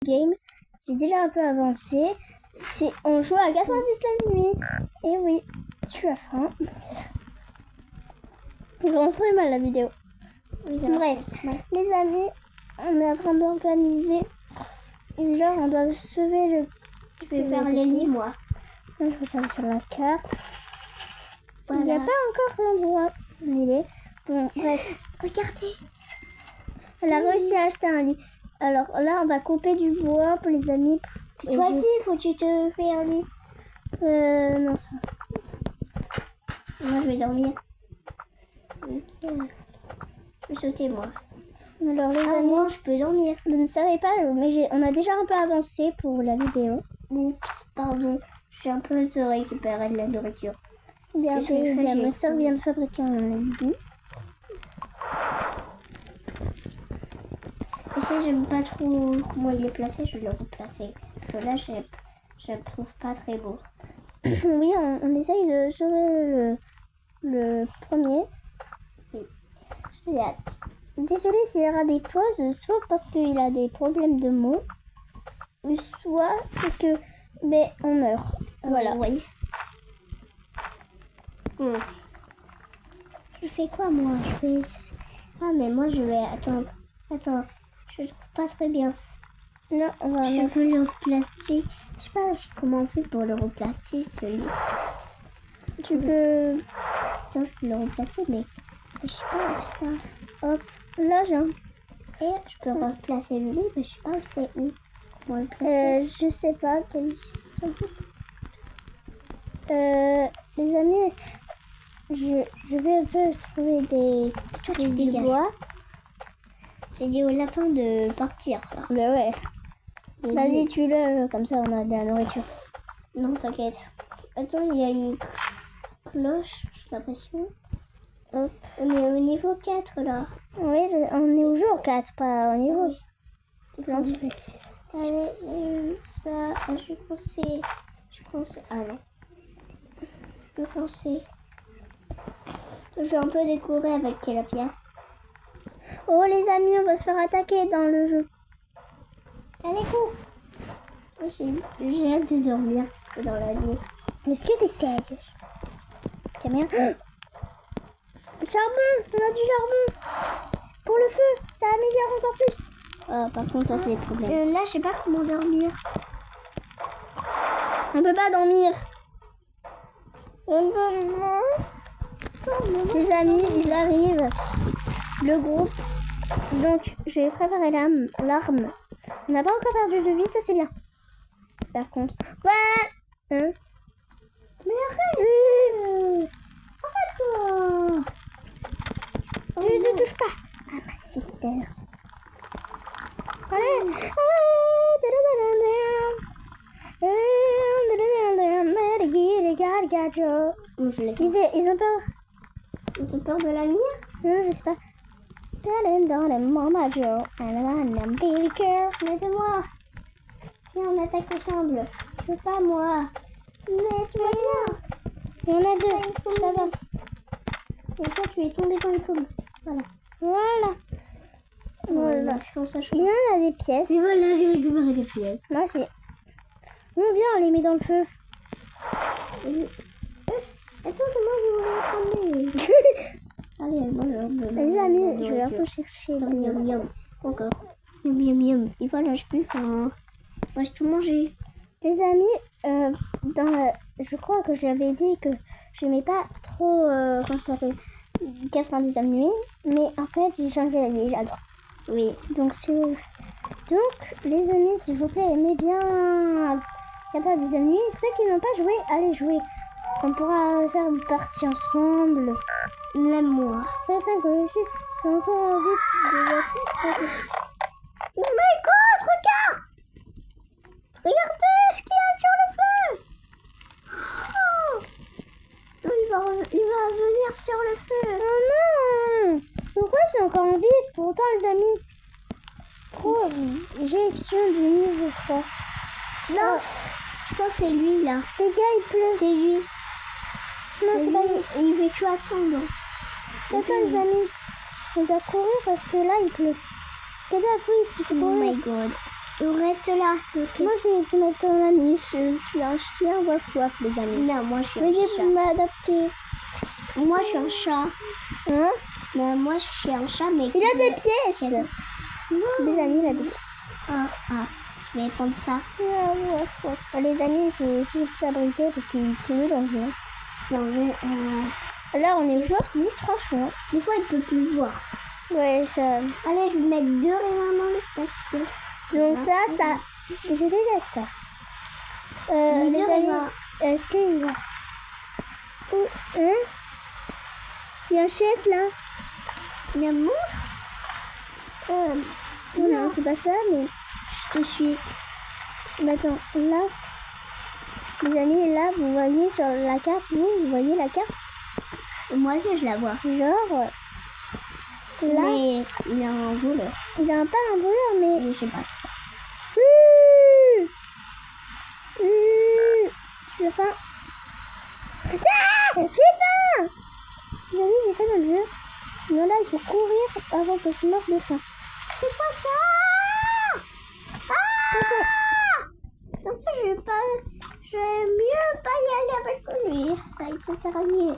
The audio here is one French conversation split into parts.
game. J'ai déjà un peu avancé. On joue à 90 la nuit. Et oui, tu as faim. Ils vont très mal la vidéo. Oui, bref, les amis, on est en train d'organiser. Et genre, on doit sauver le... Je vais faire les lits, moi. Donc, je vais aller sur la carte. Voilà. Il n'y a pas encore l'endroit où il est. Bon, bref. Regardez. Elle a réussi à acheter un lit. Alors là, on va couper du bois pour les amis. Toi aussi, faut que tu te fais un lit. Non, ça. Moi, je vais dormir. Okay. Je vais sauter, moi. Alors, les amis, moi, je peux dormir. Vous ne savez pas, mais on a déjà un peu avancé pour la vidéo. Oups, pardon. J'ai un peu de récupérer de la nourriture. Regardez, ma soeur vient de fabriquer un lit. Et si j'aime pas trop comment il est placé, je vais le replacer. Parce que là, je le trouve pas très beau. Oui, on essaye de sauver le premier. Oui. J'ai hâte. Désolée s'il y aura des pauses, soit parce qu'il a des problèmes de mots, soit parce que on meurt. Voilà. Oui. Je fais quoi, moi? Ah, mais moi, je vais... Attends. Je trouve pas très bien. Non, on va... Je veux le replacer. Je sais pas comment on fait pour le replacer, celui. Tu peux... Tiens, je peux le replacer, mais... Je sais pas où ça. Hop, là, j'ai un... Et je peux replacer le lit, mais je sais pas où c'est où. Comment le placer. Je sais pas. Les amis, je vais un peu trouver des bois. J'ai dit au lapin de partir, là. Mais ouais. Vas-y, tue-le, comme ça on a de la nourriture. Non, t'inquiète. Attends, il y a une cloche, j'ai l'impression. On est au niveau 4, là. Oui, on est au jour 4, pas au niveau. Oui. Ça, je pensais... Ah non. Je pensais... J'ai un peu décoré avec la pierre. Oh les amis, on va se faire attaquer dans le jeu. Allez, cours. J'ai hâte de dormir dans la nuit. Est-ce que t'essayes? Caméra. Charbon, on a du charbon. Pour le feu, ça améliore encore plus. Ah, par contre, ça c'est le problème. Là, je sais pas comment dormir. On peut pas dormir. Les amis, ils arrivent. Le groupe. Donc, je vais préparer l'arme. On n'a pas encore perdu de vie, ça c'est bien. Par contre. Ouais. Hein? Mais arrête. Arrête-toi. Tu ne touches pas à ma sister. Allez. Ils ont peur. Ils ont peur de la lumière? Non, je sais pas. Aide-moi. Viens, on attaque ensemble. Je veux pas, moi. Mais tu vas bien. Il y en a deux, ça va. Et toi, tu es tombé dans le tombe. Voilà. Il y en a des pièces. Et voilà, j'ai récupéré des pièces. Moi aussi. On vient, on les met dans le feu. Attends, moi je voulais prendre. Allez, moi les amis, je vais un peu chercher. Miam, miam. Encore. Miam, miam. Et voilà, je peux faire. Moi, j'ai tout mangé. Les amis, je crois que j'avais dit que je n'aimais pas trop, comment ça s'appelle, 90 de nuit, mais en fait, j'ai changé la vie, j'adore. Oui. Donc, les amis, s'il vous plaît, aimez bien 90 de nuit. Ceux qui n'ont pas joué, allez jouer. On pourra faire une partie ensemble. Même moi. Attends, que j'ai encore envie de voir. Oh my god, regarde! Regardez ce qu'il y a sur le feu! Oh! Il va venir sur le feu. Oh non! Pourquoi c'est encore en vie? Pourtant, les amis, trop éjection du niveau, je crois. Non, je pense que c'est lui là. Les gars, il pleut. C'est lui. Non, c'est pas lui. Il veut tout attendre. Attends, les amis, on doit courir parce que là, il pleut. Regarde, oui, c'est Oh my god. On reste là. Ok. Moi, je vais te mettre dans la niche. Je suis un chien waf-waf, les amis. Non, moi je suis Veuillez un vous chat. m'adapter. Moi je suis un chat. Hein? Mais moi je suis un chat, mais... Il a des pièces. Non. Les amis, il a des pièces. Ah, je vais prendre ça. Ah, waf-waf. Les amis, il faut aussi s'abriter parce qu'il pleut dans le jeu. Là, on est joueur 6, franchement. Des fois, il peut plus voir. Ouais, ça... Allez, je vais mettre 2 raies dans le sac. Donc ça... Je déteste ça. Les Les deux amis, raisins. est-ce qu'il va... Oh, hein? Il y a un chef, là. Il y a mon... Non, c'est pas ça, mais... Je te suis. Mais attends, là... Les amis, là, vous voyez sur la carte, vous voyez la carte? Et moi aussi, je la vois. Genre... Là, Mais il a un voleur. il a pas un voleur, mais... Je sais pas. J'ai faim. Ah, j'ai faim. Les amis, j'ai faim dans le jeu. Non, là, il faut courir avant que je meure de faim. C'est quoi ça? Ah! En fait, je vais mieux pas y aller avec lui. Avec cette araignée.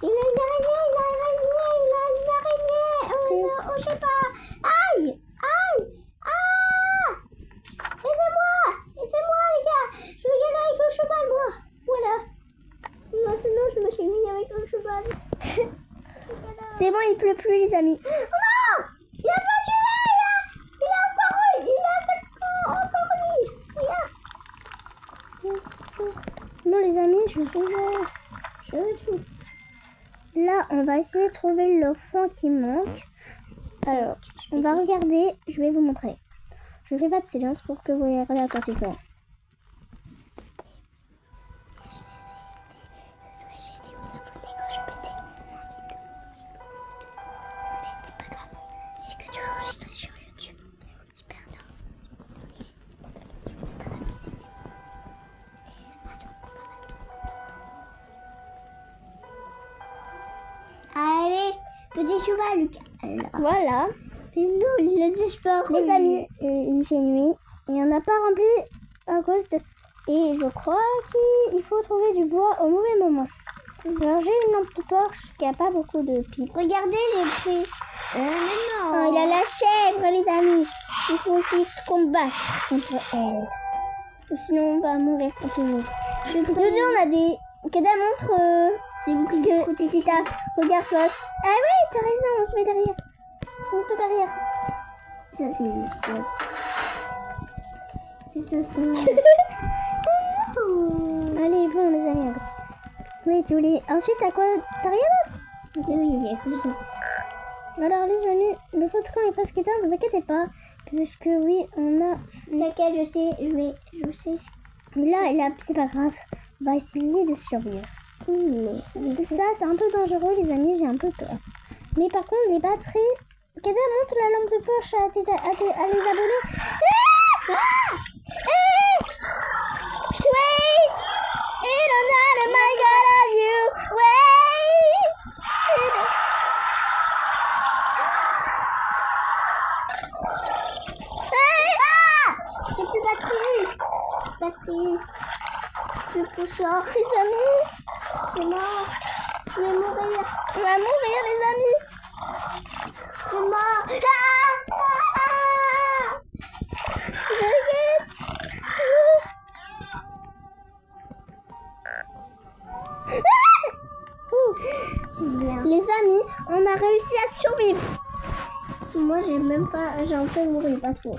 Il a une araignée, il a une araignée, il a une araignée. Oh, non, oh, je sais pas. Aïe! Aïe! Ah! Aidez-moi! Aidez-moi, les gars! Je vais y aller avec le cheval, moi. Voilà. Maintenant, je me suis mis avec le cheval. Voilà. C'est bon, il pleut plus, les amis. Oh non! Il a pas tué! Il a encore lui! Non, les amis, je veux tout. Là, on va essayer de trouver l'enfant qui manque. Alors, on va regarder. Je vais vous montrer. Je fais pas de silence pour que vous regardez attentivement. Allez, petit cheval, Lucas. Voilà. Mais non, il a disparu. Les amis, il fait nuit et on n'a pas rempli à cause de... Et je crois qu'il faut trouver du bois au mauvais moment. Alors j'ai une lampe de torche qui a pas beaucoup de piles. Regardez, j'ai pris. Mais non. Oh, il a la chèvre, les amis. Il faut aussi se combattre contre elle. Ou sinon on va mourir contre nous. Dedans on a des... Kada montre que si t'as... Regarde toi. Ah ouais, t'as raison, on se met derrière. On se met derrière. Ça, c'est une chose. C'est ça, c'est... Allez, bon les amis. Oui, tu voulais... Ensuite, t'as quoi? T'as rien d'autre? Oui, il y a que ça. Alors les amis, le feu de camp est presque éteint, vous inquiétez pas. Puisque oui, on a... Laquelle, je sais, je sais. Mais là, c'est pas grave. On va essayer de survivre. Mais ça, c'est un peu dangereux les amis, j'ai un peu peur. Mais par contre, les batteries... Kada, montre la lampe de poche à les abonnés. Sweet! It don't matter, my God, of you. Wait! J'ai plus batterie. Batterie. Je pousse ça. Les amis, C'est mort. Je vais mourir. on va mourir les amis. C'est mort. C'est bien. Les amis, on a réussi à survivre. Moi, j'ai même pas... J'ai un peu mouru, pas trop.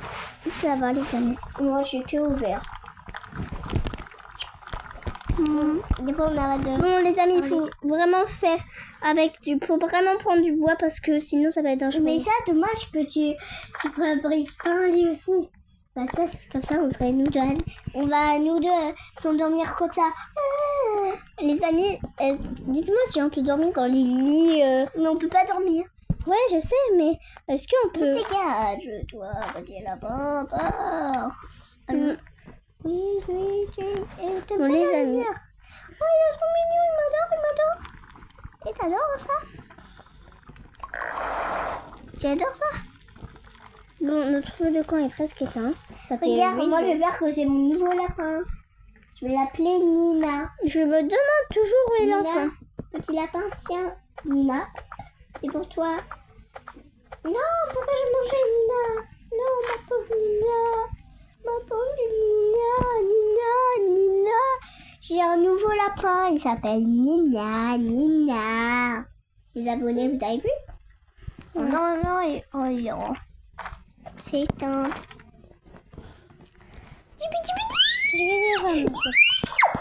Ça va les amis. Moi, je suis que ouvert. Des fois, on arrête de... Bon les amis, il faut vraiment faire avec du... Faut vraiment prendre du bois parce que sinon ça va être dangereux. Mais ça, dommage que tu fabriques pas un lit aussi. Bah ça, c'est comme ça, on serait nous deux. On va nous deux s'endormir comme ça. Les amis, dites-moi si on peut dormir dans les lits. Mais on peut pas dormir. Ouais, je sais, mais est-ce qu'on peut... Dégage-toi, retiens la porte. Mm. Oui, t'aimes Bon, pas les la amis. lumière. Oh, il est trop mignon, il m'adore. Et t'adores ça? Tu adores ça? Bon, notre feu de camp est presque éteint. Ça fait Regarde, 8 moi je jours. vais faire que c'est mon nouveau lapin. Je vais l'appeler Nina. Je me demande toujours où est Nina, l'enfant. petit lapin, tiens. Nina, c'est pour toi. Non, pourquoi je mangeais Nina? Non, ma pauvre Nina. Ma pauvre Nina, Nina. J'ai un nouveau lapin, il s'appelle Nina, Nina. Les abonnés, vous avez vu? Oh non, non, oh non. C'est un... Je vais dire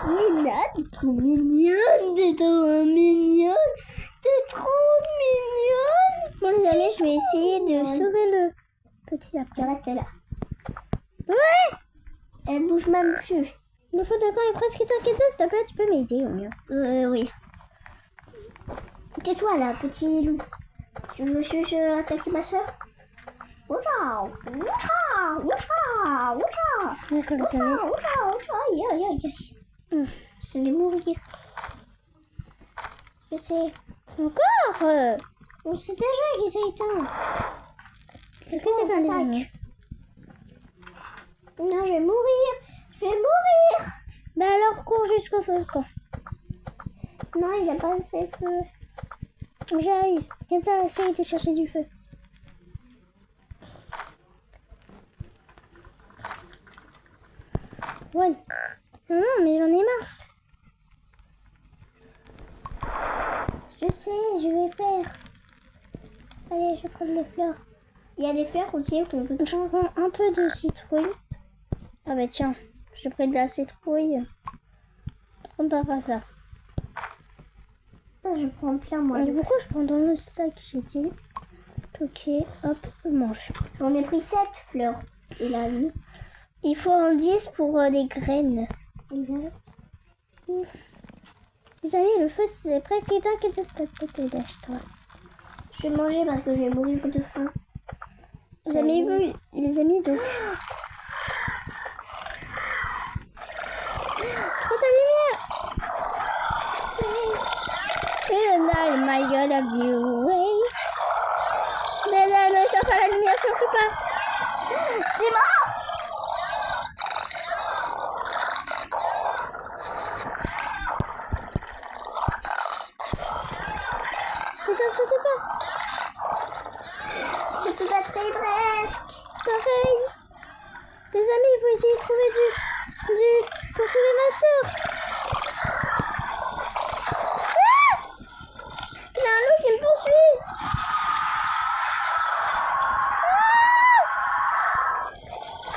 Nina, t'es trop mignonne, t'es trop mignonne, t'es trop mignonne. Bon les amis, je vais essayer de sauver le petit lapin. Je reste là. Ouais. Elle bouge même plus. Le feu de camp est presque inquiété, s'il te plaît, tu peux m'aider au mieux. Oui. Tais-toi là, petit loup. Tu veux que je attaque ma soeur? Oucha, oucha, oucha, oucha. D'accord les amis. Oucha, oucha, aïe, aïe, aïe. Je vais mourir. Je sais. Encore On sait déjà qu'il s'est éteint. Est-ce que c'est dans les amis? Non, je vais mourir. Je vais mourir. Bah alors cours jusqu'au feu de camp. Non, il a pas assez de feu. J'arrive. Viens essaye de chercher du feu. Ouais. Non, mais j'en ai marre. Je sais, je vais faire. Allez, je vais prendre les fleurs. Il y a des fleurs aussi qu'on peut... J'en prends un peu de citrouille. Ah bah tiens, j'ai pris de la citrouille. On va faire ça. Je prends plein, moi. Alors, pourquoi je prends dans le sac, j'ai dit. Ok, hop, mange. J'en ai pris 7 fleurs. Et là, oui. Il faut en 10 pour des graines. Les amis, le feu c'est presque éteint. Qu'est-ce que ça peut t'aider, toi? Je vais manger parce que je vais mourir de faim. Les amis, donc. Oh, ta lumière! And I gonna be away. Mais là, ne t'en pas la lumière, surtout pas. C'est mort! Putain, surtout pas. C'est tout à fait presque. Pareil. Les amis, il faut essayer de trouver pour sauver ma soeur. Il y a un loup qui me poursuit.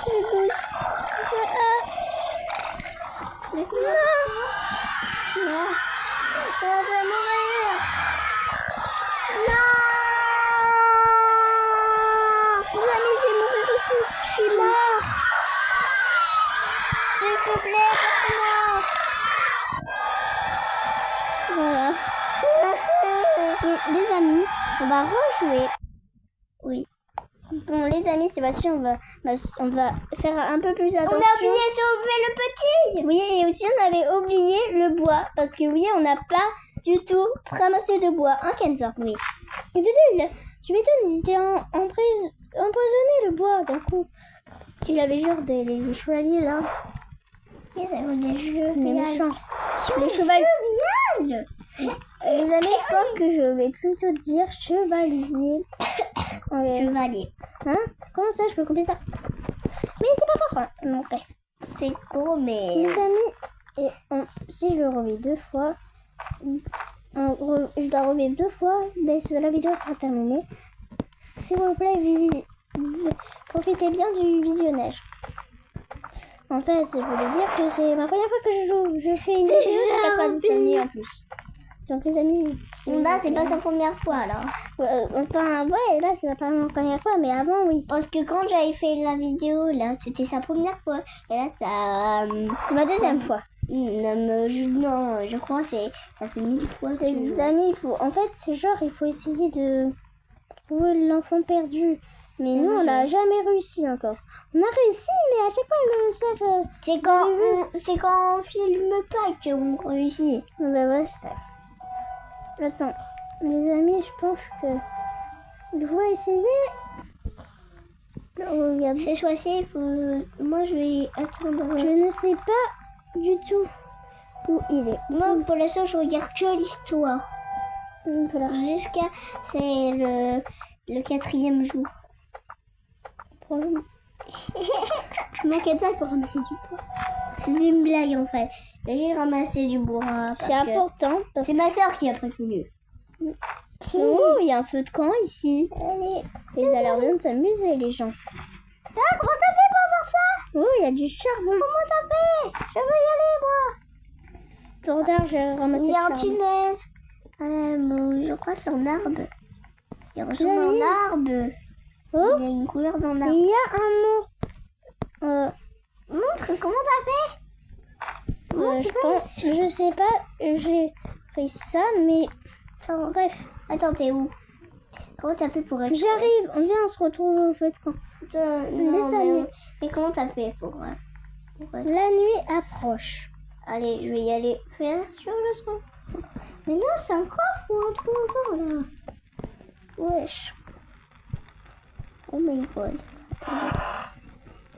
Je bouge. Non. Je vais mourir. Non. Les amis, je vais mourir aussi. Je suis mort. S'il te plaît, porte-moi. Voilà. Les amis, on va rejouer. Oui. Bon, les amis, c'est parti. On va faire un peu plus attention. On a oublié de sauver le petit. Oui, et aussi on avait oublié le bois. Parce que oui, on n'a pas du tout ramassé de bois. Hein, Kenza? Oui. Et Doudou, tu m'étonnes, ils étaient empoisonnés le bois d'un coup. Il avait genre les chevaliers là. Mais ça vaut des jeux. Les méchants. Les chevaliers. chevaliers. Les amis, je pense que je vais plutôt dire chevalier. Chevalier. Hein? Comment ça, je peux couper ça? Mais c'est pas fort. Non, bref. C'est gros, mais... Les amis, si je revis 2 fois, je dois revivre 2 fois, mais la vidéo sera terminée. S'il vous plaît, profitez bien du visionnage. En fait, je voulais dire que c'est ma première fois que je joue. Je fais une vidéo sur 90 minutes en plus. Donc les amis... Là, c'est pas sa première fois, là. Enfin, ouais, là, c'est pas ma première fois, mais avant, oui. Parce que quand j'avais fait la vidéo, là, c'était sa première fois. Et là, ça... C'est ma deuxième fois. Non, je crois que ça fait 1000 fois que... Les amis, en fait, c'est genre, il faut essayer de trouver l'enfant perdu. Mais nous, on l'a jamais réussi encore. On a réussi, mais à chaque fois, le chef... C'est quand on filme pas qu'on réussit. Bah ouais, c'est ça. Attends, les amis, je pense que il faut essayer Regarde. C'est choisi, il faut... Moi, je vais attendre. Je ne sais pas du tout où il est. Moi, pour l'instant, je regarde que l'histoire. Voilà. Jusqu'à... C'est le 4e jour. Je manquais de ça pour ramasser du bois. C'est une blague, en fait. J'ai ramassé du bois. C'est important. C'est ma soeur qui a prévenu. Oh, il y a un feu de camp ici. Allez. Ils ont l'air bien de s'amuser, les gens. Ah, comment t'as fait pour faire ça? Oh, il y a du charbon. Comment t'as fait? Je veux y aller, moi. Trop tard, j'ai ramassé Il y a un le charbon. tunnel. Je crois que c'est en arbre. Il ressemble à un arbre. Oh, Il y a une couleur dans l'arbre. il y a un mot. Montre, comment t'as fait? Je sais pas, j'ai pris ça, mais Attends, bref. Attends, t'es où? Comment t'as fait pour être... J'arrive, on se retrouve au feu de camp. Non, mais comment t'as fait pour être... La nuit approche. Allez, je vais y aller faire sur le truc. Mais non, c'est un coffre ou un truc encore là. Wesh. Oh my god. Ah,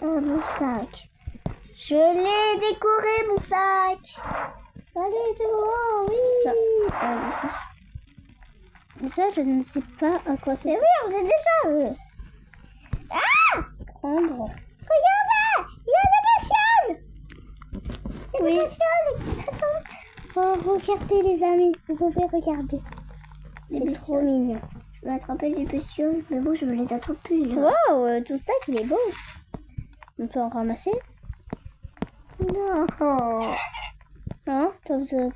mon sac. Je l'ai décoré, mon sac. Allez, dehors, oui. Ça. Mais Ça, je ne sais pas à quoi c'est. oui, on sait déjà. Ah! Prendre. Regardez, il y a des bestioles. Il y a des bestioles. Oh, regardez les amis, vous pouvez regarder. C'est Des trop bestioles. mignon. Je vais attraper les bestioles, mais bon, je me les attrape plus là. Waouh, tout ça, il est beau. On peut en ramasser? Non. Hein? Bonjour.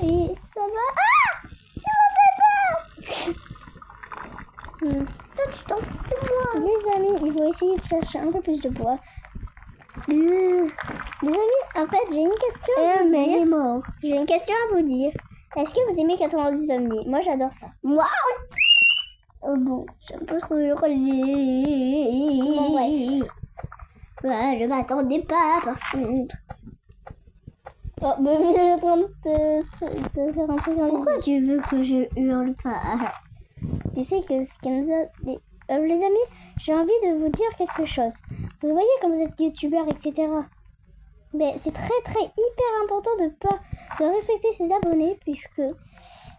Et Ça va? Ah! Tu m'as fait peur. Toi, tu t'en fous de moi. les amis, il faut essayer de chercher un peu plus de bois. Les amis, en fait, j'ai une question à vous Mais il dire. est mort. J'ai une question à vous dire. Est-ce que vous aimez 90 Insomnies? Moi, j'adore ça. Moi aussi. Oh bon, j'aime pas trop hurler. Bon, bref. Ouais, je m'attendais pas par contre. Oh, mais vous êtes en train de faire un truc dans les Pourquoi tu veux que je hurle pas? Tu sais que ce qu'elle nous a... les amis, j'ai envie de vous dire quelque chose. Vous voyez comme vous êtes youtubeur, etc. Mais c'est très hyper important de respecter ses abonnés, puisque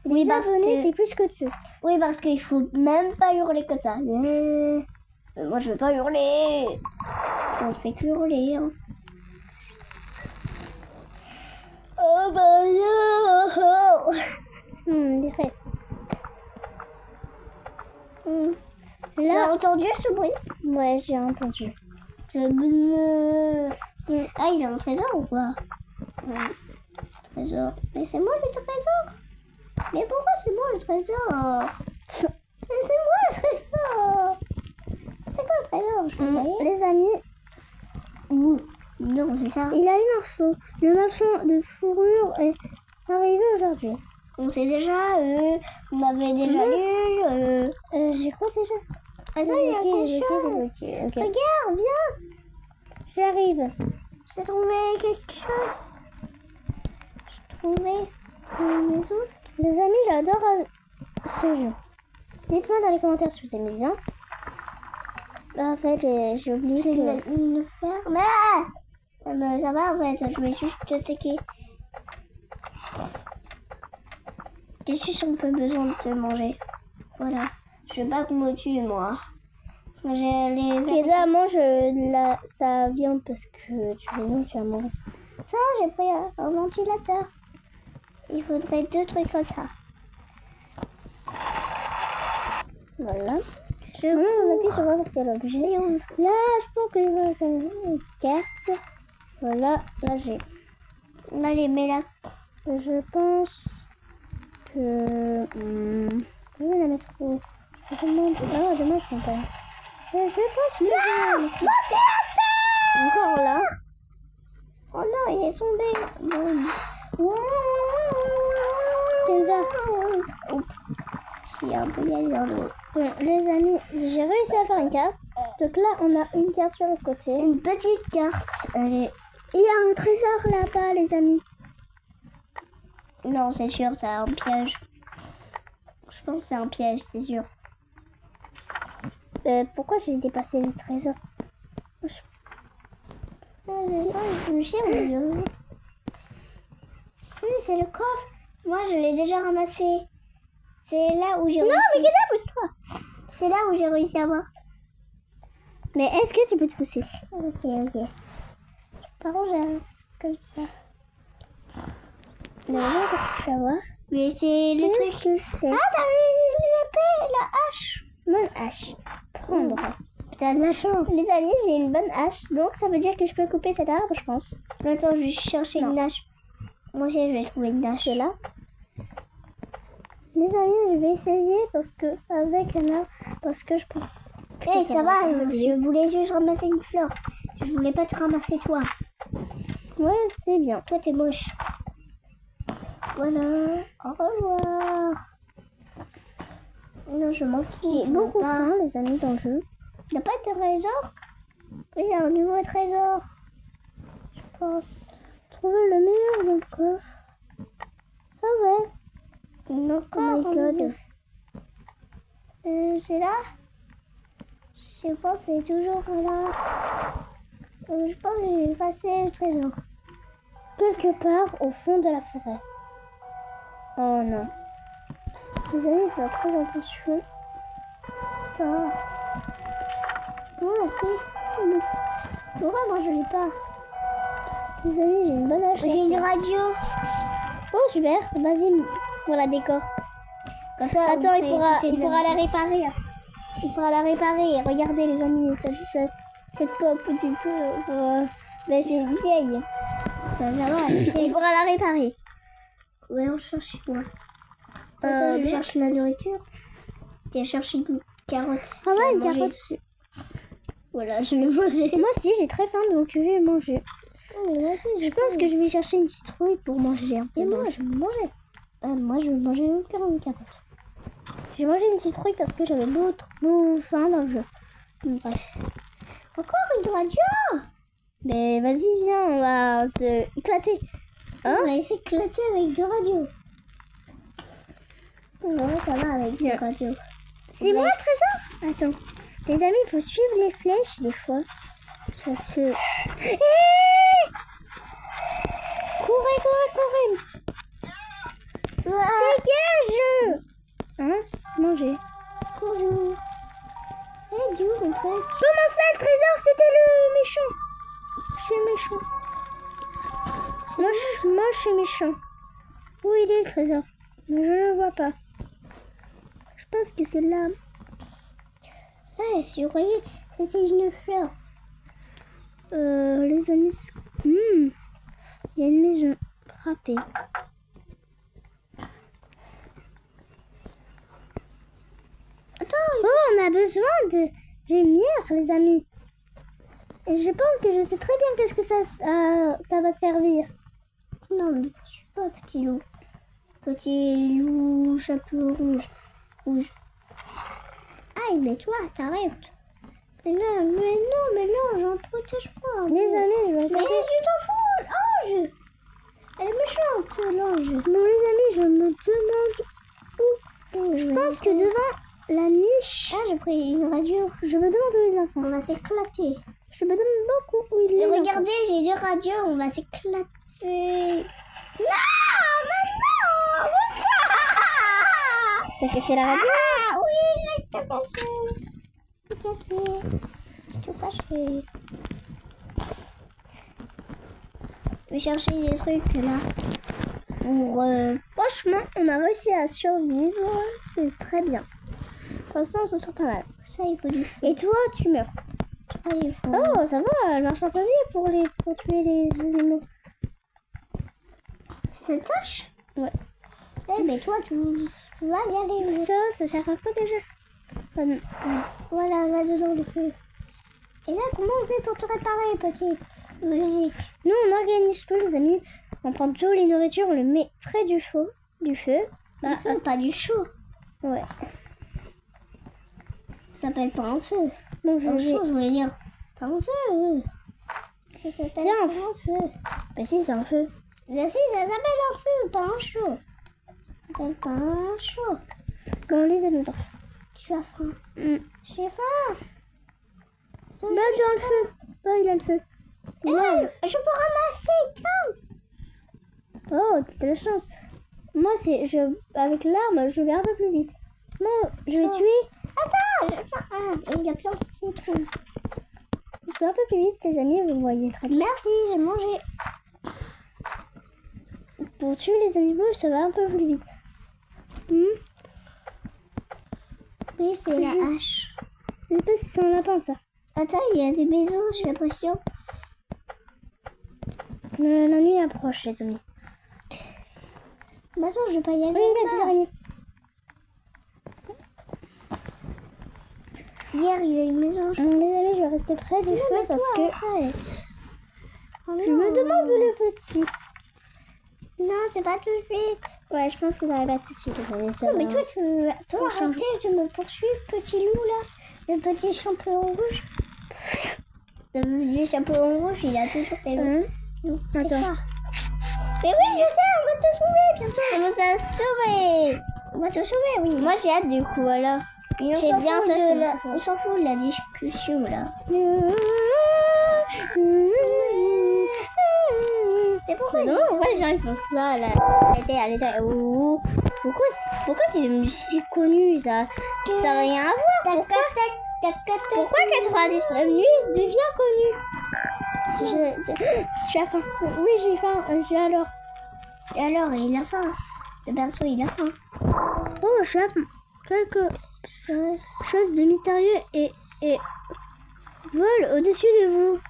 Oui, les parce abonnés que- c'est plus que tout. Oui, parce qu'il faut même pas hurler comme ça. Moi, je veux pas hurler. Moi, je fais que hurler. Hein. Oh, bah non. Dirait. T'as Là, entendu ce bruit? ouais, j'ai entendu. C'est bleu. Ah, il a un trésor ou quoi? Trésor. Mais c'est moi le trésor. Mais pourquoi c'est moi le trésor? Mais c'est moi le trésor. C'est quoi le trésor? Je peux pas Les amis, Non, c'est ça. il a une info. Le marchand de fourrure est arrivé aujourd'hui. On sait déjà, on avait déjà lu. J'ai quoi déjà? Attends, il y a quelque chose. Ok. Regarde, viens. J'arrive. J'ai trouvé quelque chose. J'ai trouvé une maison. Les amis, j'adore ce jeu. Dites-moi dans les commentaires si vous aimez bien. En fait, j'ai oublié C'est que... une ferme. Ah! Mais ça va en fait, je vais juste checker. T'es sûr qu'on peut besoin de te manger? Voilà. Je veux pas qu'on me tue, moi. J'ai les... Évidemment, ça vient parce que tu as mangé. Ça, j'ai pris un ventilateur. Il faudrait 2 trucs comme ça. Voilà. On appuie sur n'importe quel objet. Là, je pense que je vais faire une carte. Voilà, là j'ai. Allez, mets-la. Je pense que... je vais la mettre où? Je me demande... Ah, dommage, je ne pas. Je pense que... Ventilateur! Encore là. Oh non, il est tombé. Kenza. Oups. Je suis un peu galère dans l'eau. Bon, les amis, j'ai réussi à faire une carte. Donc là, on a une carte sur le côté. Une petite carte. Allez. Il y a un trésor là-bas, les amis. Non, c'est sûr, c'est un piège. Je pense que c'est un piège, c'est sûr. Pourquoi j'ai dépassé le trésor? Si, c'est le coffre. Moi, je l'ai déjà ramassé. C'est là où j'ai Non, réussi. mais Keda, pousse-toi. C'est là où j'ai réussi à voir. Mais est-ce que tu peux te pousser? Ok. Par contre, j'ai comme ça. Mais non, qu'est-ce que tu vas voir? Mais c'est le truc. Qu'est-ce que c'est? Ah, t'as vu l'épée, la hache. Bonne hache. Prendre. T'as de la chance. Les amis, j'ai une bonne hache, donc ça veut dire que je peux couper cet arbre, je pense. Attends, je vais chercher une hache. Moi aussi, je vais trouver une hache. C'est là. Les amis, je vais essayer parce que avec un arbre, parce que je pense. Eh, ça va, je voulais juste ramasser une fleur. Je voulais pas te ramasser toi. Ouais, c'est bien. Toi, t'es moche. Voilà. Au revoir. Non, je m'en fous. J'ai beaucoup faim, les amis, dans le jeu. Il n'y a pas de trésor? Il y a un nouveau trésor. Je pense. Trouver le meilleur dans le coffre. Ah ouais. Encore. Oh my god. C'est là? Je pense que c'est toujours là. Je pense que j'ai effacé le trésor. Quelque part au fond de la forêt. Oh non. Les amis, faut faire très attention. Attends. Comment on a fait? Pourquoi moi je l'ai pas? Les amis, j'ai une bonne hache. J'ai une radio. Oh super, vas-y, pour la décor. Comme ça, attends, il pourra la réparer. Il pourra la réparer. Regardez les amis, cette pop du peu. Mais c'est une vieille. Ça va, il pourra la réparer. Ouais, on cherche quoi? Attends, je cherche la nourriture. Tu as cherché une carotte. Ah ouais, une carotte aussi. Voilà, je l'ai mangé. Moi aussi, j'ai très faim, donc je vais manger. Moi aussi, je pense que je vais chercher une citrouille pour manger un peu. Et moi, je vais manger. Moi, je vais manger une carotte. J'ai mangé une citrouille parce que j'avais beaucoup faim dans le jeu. Bref. Encore une radio. Mais vas-y, viens, on va se éclater. Hein? On va s'éclater avec deux radios. Ouais, ça va avec deux radios. C'est moi le trésor? Attends. Les amis, il faut suivre les flèches des fois. Ça se... Courez. Dégage! Hein? Manger. Bonjour. Eh, du coup, comment ça, le trésor? C'était le méchant. Je suis méchant. Moi, je suis méchant. Où il est, le trésor? Je ne le vois pas. Je pense que c'est là. Ah, si vous voyez, c'était une fleur. Les amis... Il y a une maison frappée. Attends, on a besoin de lumière, les amis. Et je pense que je sais très bien qu'est-ce que ça va servir. Non, mais je suis pas petit loup. Petit loup, chapeau rouge. Aïe, mais toi, t'arrêtes. Mais non, j'en protège pas. Les amis, je vais mais tu t'en fous, l'ange. Elle est méchante, l'ange. Non, les amis, je me demande où. Je pense que devant la niche. Ah, j'ai pris une radio. Je me demande où il est. On va s'éclater. Je me demande beaucoup où il est. Regardez, j'ai deux radios, on va s'éclater. Non, mais non. T'as cassé la radio? Ah oui, j'ai tout cassé. Je vais chercher des trucs là. Pour franchement, on a réussi à survivre. C'est très bien. De toute façon, on se sent pas mal. Ça, il faut du feu. Et toi, tu meurs. Ah, il faut... Oh, ça va, elle marche un peu bien pour tuer les animaux. Ça tâche? Ouais. Eh, mais toi, tu vas y aller. Ça sert à quoi déjà? Voilà, là-dedans, le feu. Et là, comment on fait pour te réparer, petite musique? Nous, on organise tout, les amis. On prend toutes les nourritures, on les met près du feu. Bah, pas du chaud. Ouais. Ça s'appelle pas un feu. Non, un chaud, je voulais dire. Pas un feu. Ça s'appelle un feu. Bah si, c'est un feu. Là, si, ça s'appelle un feu, pas un chaud. Ça s'appelle pas un chaud. Bon, les amis, Tu as faim. J'ai faim. Bah, dans le feu. Bah, il a le feu. Il a le feu. Je peux ramasser, tiens. Oh, t'as de la chance. Moi, avec l'arme, je vais un peu plus vite. Non, je vais tuer. Attends, j'ai faim. Ah, il y a plein de citron. Je vais un peu plus vite, les amis, vous voyez très bien. Merci, j'ai mangé. Pour tuer les animaux, ça va un peu plus vite. Oui, c'est la hache. Je sais pas si c'est un lapin, ça. Attends, il y a des maisons, j'ai l'impression. La nuit approche, les amis. Maintenant, je vais pas y aller. Oui, il y a des araignées. Hier, il y a une maison. Les amis, je vais rester près du feu parce que je me demande où le petit. Non, c'est pas tout de suite. Ouais, je pense que ça va pas tout de suite. Les amis. Non, mais toi, tu peux arrêter de me poursuivre, petit loup, là. Le petit champignon rouge. Le petit champignon rouge, il a toujours des loups. C'est quoi? Mais oui, je sais, on va te sauver bientôt. On va te sauver. On va te sauver, oui. Moi, j'ai hâte du coup, alors. Et J'ai bien ça, on s'en fout de la discussion, là. C'est pourquoi les gens ils font ça là? Pourquoi c'est devenu si connu ça? Ça n'a rien à voir. Pourquoi 99 nuits devient connu? Tu as faim? Oui, j'ai faim. Alors. Et alors, il a faim. Le berceau, il a faim. Oh, je as faim. Quelque chose de mystérieux et vole au-dessus de vous.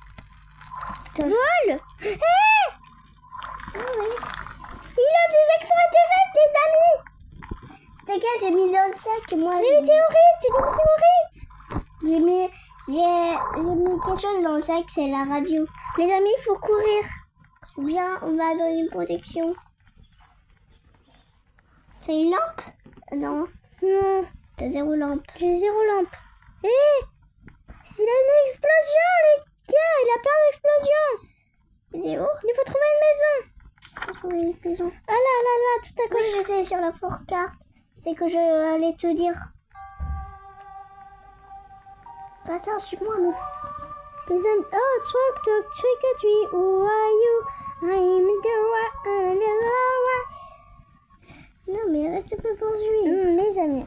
Vole! Hé! Ah oui. Il a des extraterrestres, les amis! T'inquiète, j'ai mis dans le sac, moi. Les météorites, c'est des météorites! J'ai mis quelque chose dans le sac, c'est la radio. Les amis, il faut courir. Bien, on va dans une protection. C'est une lampe? Non. Non, T'as 0 lampe. j'ai 0 lampe. Hé! Il a une explosion, les gars! Il a plein d'explosions! Il est où? Il faut trouver une maison. Trouver une maison. Ah là, tout à Oui, coup. je sais, sur la carte. C'est que je allais te dire. Attends, suis-moi, nous. Les amis, oh, talk, trick or treat, who are you? I'm the Non, mais arrête de me poursuivre. Les amis,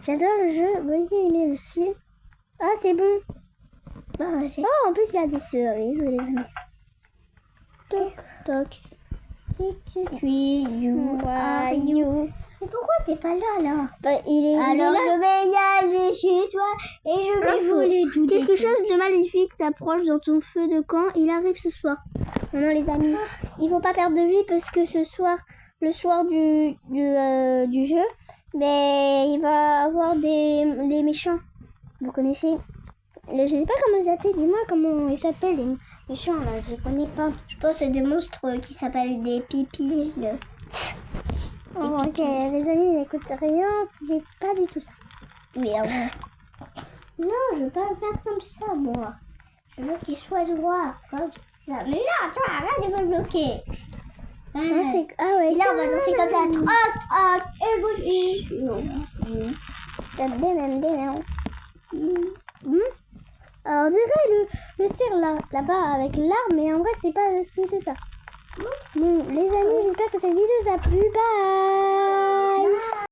j'adore le jeu, vous aimez aussi. Ah, c'est bon. Oh, en plus, il y a des cerises, les amis. Toc, toc. You are you. Mais pourquoi t'es pas là? Bah, il est Alors là. je vais y aller chez toi et je vais voler tout. Quelque chose de maléfique s'approche dans ton feu de camp. Il arrive ce soir. Non, les amis, il faut pas perdre de vie parce que ce soir, le soir du jeu, mais il va avoir des méchants. Vous connaissez? Je sais pas comment ils s'appellent. Dis-moi comment ils s'appellent les méchants là. Je connais pas. Je pense que c'est des monstres qui s'appellent des pipis. Oh, ok, les amis, n'écoutez rien. C'est pas du tout ça. Mais ouais. Non, je veux pas le faire comme ça, moi. Je veux qu'il soit droit, comme ça. Mais là, toi, arrête de me bloquer. Ah ouais. Là, on va danser comme ça. Toc, et bougie. Alors, on dirait le cerf là-bas avec l'arme, mais en vrai, c'est pas ça. Bon, les amis, j'espère que cette vidéo vous a plu. Bye!